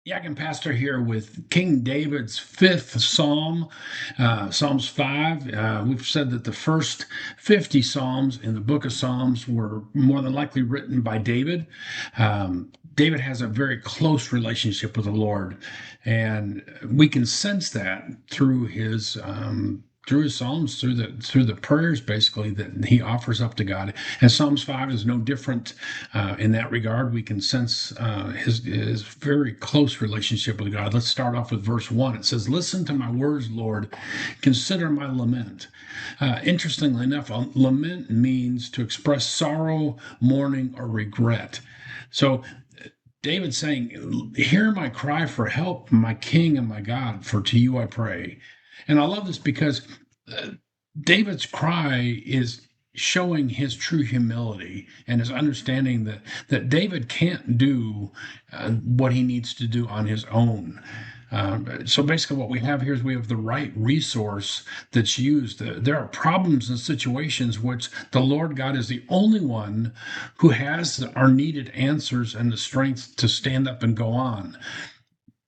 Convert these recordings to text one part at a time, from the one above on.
Yak'n Pastor here with King David's fifth psalm, Psalms 5. We've said that the first 50 psalms in the book of Psalms were more than likely written by David. David has a very close relationship with the Lord, and we can sense that through his psalms, through the prayers basically that he offers up to God. And Psalms 5 is no different in that regard. We can sense his very close relationship with God. Let's start off with verse 1. It says, "Listen to my words, Lord. Consider my lament." Interestingly enough, a lament means to express sorrow, mourning, or regret. So David's saying, "Hear my cry for help, my King and my God, for to you I pray." And I love this because uh, David's cry is showing his true humility and his understanding that David can't do what he needs to do on his own. So basically, what we have here is we have the right resource that's used. There are problems and situations which the Lord God is the only one who has our needed answers and the strength to stand up and go on.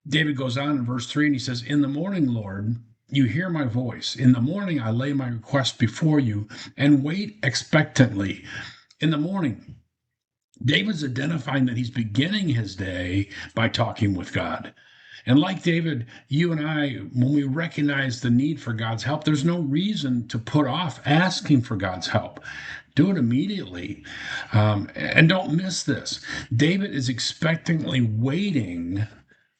David goes on in verse 3 and he says, "In the morning, Lord, you hear my voice. In the morning, I lay my request before you and wait expectantly." In the morning, David's identifying that he's beginning his day by talking with God. And like David, you and I, when we recognize the need for God's help, there's no reason to put off asking for God's help. Do it immediately. And don't miss this. David is expectantly waiting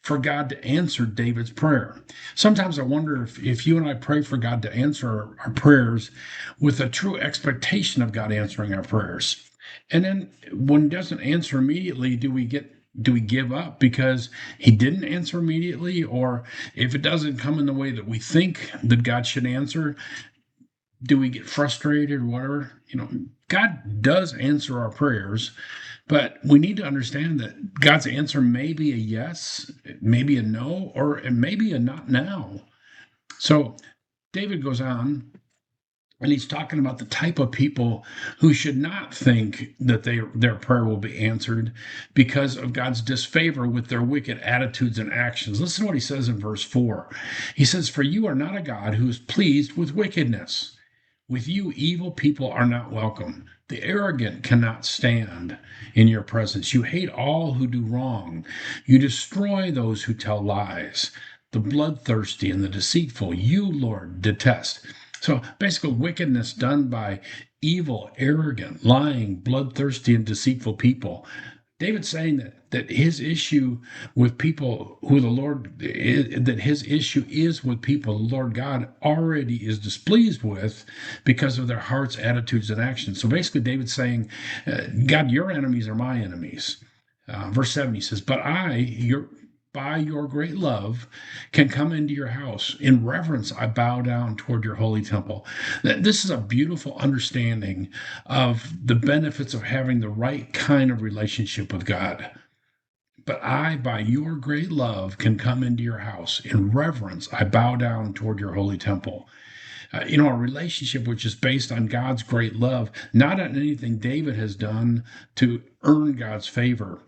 for God to answer David's prayer. Sometimes I wonder if you and I pray for God to answer our prayers with a true expectation of God answering our prayers. And then when he doesn't answer immediately, do we give up because he didn't answer immediately? Or if it doesn't come in the way that we think that God should answer, do we get frustrated or whatever? God does answer our prayers, but we need to understand that God's answer may be a yes, maybe a no, or it may be a not now. So David goes on and he's talking about the type of people who should not think that their prayer will be answered because of God's disfavor with their wicked attitudes and actions. Listen to what he says in verse 4. He says, "For you are not a God who is pleased with wickedness. With you, evil people are not welcome. The arrogant cannot stand in your presence. You hate all who do wrong. You destroy those who tell lies. The bloodthirsty and the deceitful, you, Lord, detest." So basically, wickedness done by evil, arrogant, lying, bloodthirsty, and deceitful people. David's saying that his issue with people who the Lord that his issue is with people the Lord God already is displeased with because of their hearts, attitudes, and actions. So basically, David's saying, God, your enemies are my enemies. Verse 7, he says, "But by your great love can come into your house. In reverence, I bow down toward your holy temple." This is a beautiful understanding of the benefits of having the right kind of relationship with God. "But I, by your great love, can come into your house. In reverence, I bow down toward your holy temple." A relationship which is based on God's great love, not on anything David has done to earn God's favor.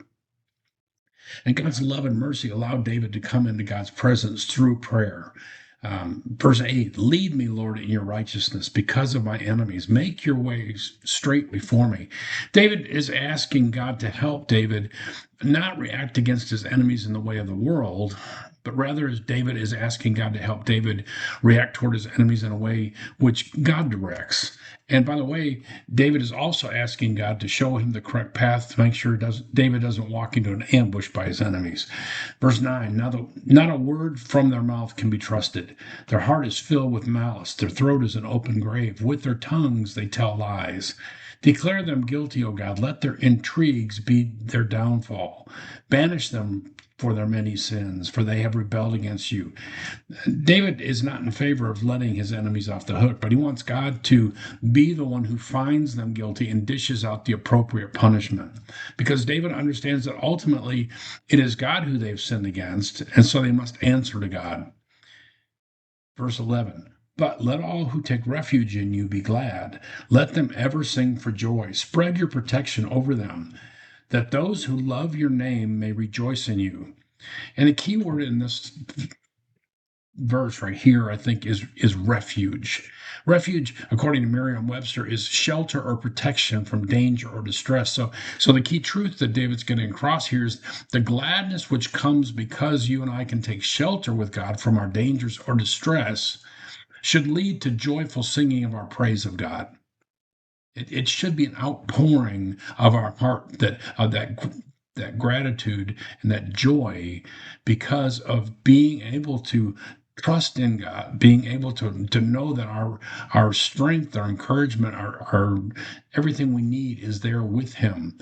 And God's love and mercy allowed David to come into God's presence through prayer. Verse 8, "Lead me, Lord, in your righteousness because of my enemies. Make your ways straight before me." David is asking God to help David not react against his enemies in the way of the world, but rather as David is asking God to help David react toward his enemies in a way which God directs. And by the way, David is also asking God to show him the correct path to make sure David doesn't walk into an ambush by his enemies. Verse 9, not a word from their mouth can be trusted. Their heart is filled with malice. Their throat is an open grave. With their tongues they tell lies. Declare them guilty, O God. Let their intrigues be their downfall. Banish them for their many sins, for they have rebelled against you. David is not in favor of letting his enemies off the hook, but he wants God to be the one who finds them guilty and dishes out the appropriate punishment. Because David understands that ultimately it is God who they've sinned against, and so they must answer to God. Verse 11. "But let all who take refuge in you be glad. Let them ever sing for joy. Spread your protection over them, that those who love your name may rejoice in you. And a key word in this verse right here, I think, is refuge. Refuge, according to Merriam-Webster, is shelter or protection from danger or distress. So the key truth that David's getting across here is the gladness which comes because you and I can take shelter with God from our dangers or distress should lead to joyful singing of our praise of God. It should be an outpouring of our heart that gratitude and that joy because of being able to trust in God, being able to know that our strength, our encouragement, our everything we need is there with Him.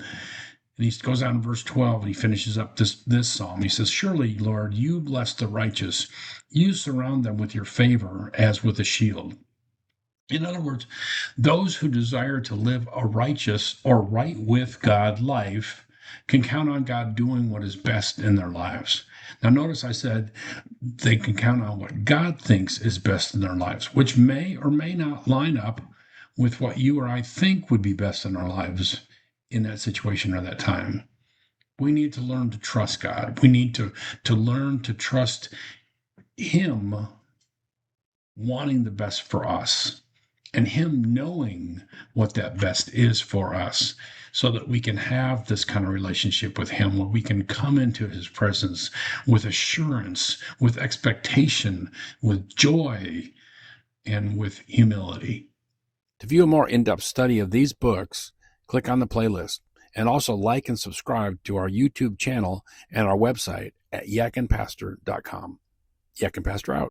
And he goes on in verse 12 and he finishes up this psalm. He says, "Surely, Lord, you bless the righteous. You surround them with your favor as with a shield." In other words, those who desire to live a righteous or right with God life can count on God doing what is best in their lives. Now, notice I said they can count on what God thinks is best in their lives, which may or may not line up with what you or I think would be best in our lives in that situation or that time. We need to learn to trust God. We need to learn to trust Him wanting the best for us and Him knowing what that best is for us so that we can have this kind of relationship with Him where we can come into His presence with assurance, with expectation, with joy, and with humility. To view a more in-depth study of these books, click on the playlist and also like and subscribe to our YouTube channel and our website at yaknpastor.com. Yak'n Pastor out.